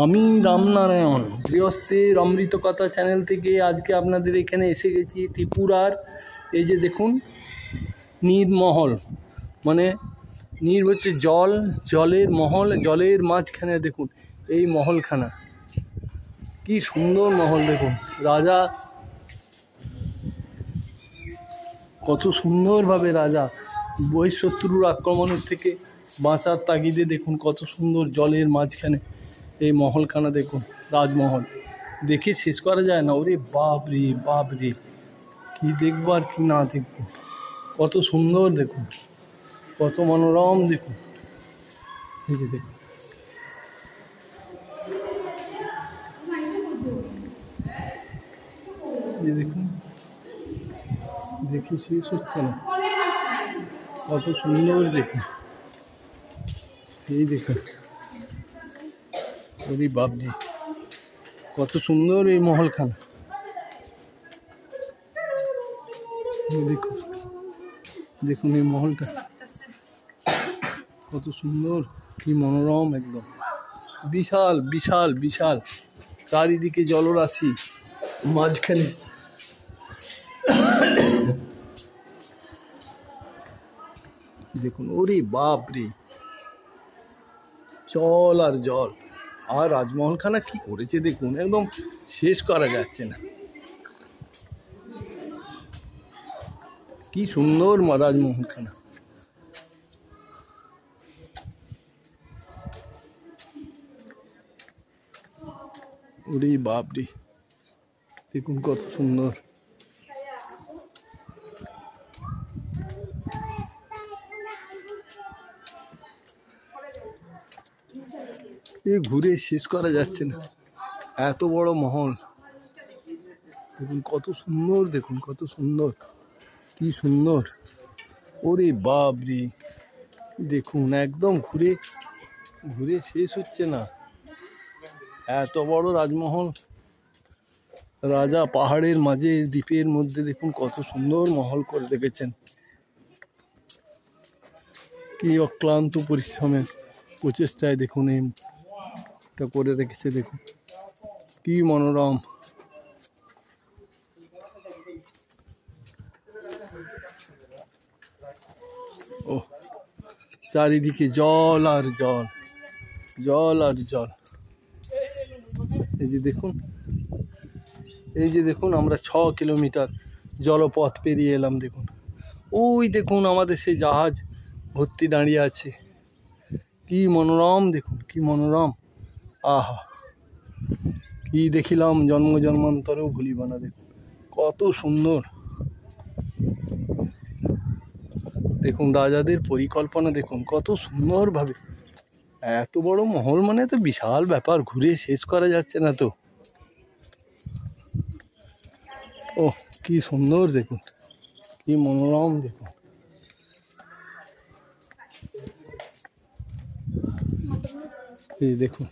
আমি রামনারায়ণ গৃহস্থের অমৃত কথা চ্যানেল থেকে আজকে আপনাদের এখানে এসে গেছি ত্রিপুরার। এই যে দেখুন নীরমহল, মানে নীর হচ্ছে জল, জলের মহল, জলের মাঝখানে দেখুন এই মহলখানা, কি সুন্দর মহল। দেখুন রাজা কত সুন্দরভাবে রাজা বহিঃশত্রুর আক্রমণের থেকে বাঁচার তাগিদে দেখুন কত সুন্দর জলের মাঝখানে এই মহলখানা। দেখুন রাজমহল দেখে শেষ করা যায় না। ওরে বাপ রে বাপ রে, কী দেখবো আর কি না দেখবো, কত সুন্দর দেখুন, কত মনোরম দেখুন। এই যে দেখুন, এই দেখুন, দেখে শেষ হচ্ছে না, কত সুন্দর দেখুন। এই দেখুন, ওরে বাপ রে, কত সুন্দর এই মহলখানা। দেখুন দেখুন এই মহলটা কত সুন্দর, কি মনোরম, একদম বিশাল বিশাল বিশাল, চারিদিকে জলরাশি, মাঝখানে দেখুন ওরে বাপ রে, জল আর জল। আর রাজমহলখানা কি করেছে দেখুন, একদম শেষ করা যাচ্ছে না, কি সুন্দর রাজমহলখানা। ওরে বাপ রে, দেখুন কত সুন্দর। এ ঘুরে শেষ করা যাচ্ছে না, এত বড় মহল। দেখুন কত সুন্দর, দেখুন কত সুন্দর, কি সুন্দর। ওরে বাপ রে, দেখুন একদম ঘুরে ঘুরে শেষ হচ্ছে না, এত বড় রাজমহল। রাজা পাহাড়ের মাঝে দ্বীপের মধ্যে দেখুন কত সুন্দর মহল করে রেখেছেন, কি অক্লান্ত পরিশ্রমের প্রচেষ্টায় দেখুন এটা করে রেখেছে। দেখুন কি মনোরম। ও চারিদিকে জল আর জল, জল আর জল। এই যে দেখুন, এই যে দেখুন, আমরা 6 কিলোমিটার জলপথ পেরিয়ে এলাম। দেখুন ওই দেখুন আমাদের সেই জাহাজ ভর্তি দাঁড়িয়ে আছে, কি মনোরম দেখুন, কি মনোরম। আহা, কি দেখিলাম জন্ম জন্মান্তরেও ভুলিব না। দেখুন কত সুন্দর, দেখুন রাজাদের পরিকল্পনা দেখুন কত সুন্দরভাবে। এত বড় মহল মানে তো বিশাল ব্যাপার, ঘুরে শেষ করা যাচ্ছে না তো। ও কি সুন্দর দেখুন, কি মনোরম দেখুন। এই দেখুন,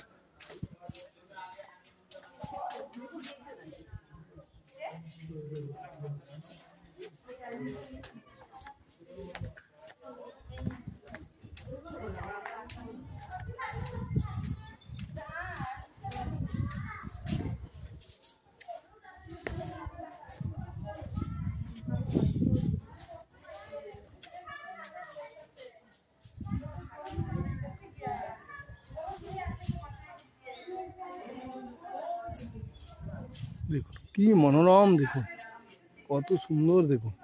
দেখুন কি মনোরম, দেখুন কত সুন্দর। দেখুন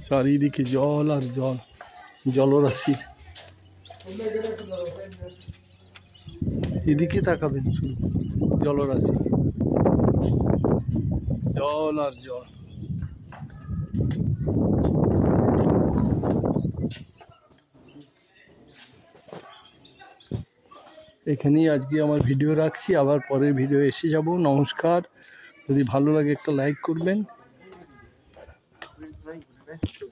চারিদিকে জল আর জল, জলরাশি। এদিকে তাকাবেন শুধু, জলরাশি, জল আর জল। এখানেই আজকে আমার ভিডিও রাখছি, আবার পরের ভিডিও এসে যাব। নমস্কার, যদি ভালো লাগে একটা লাইক করবেন।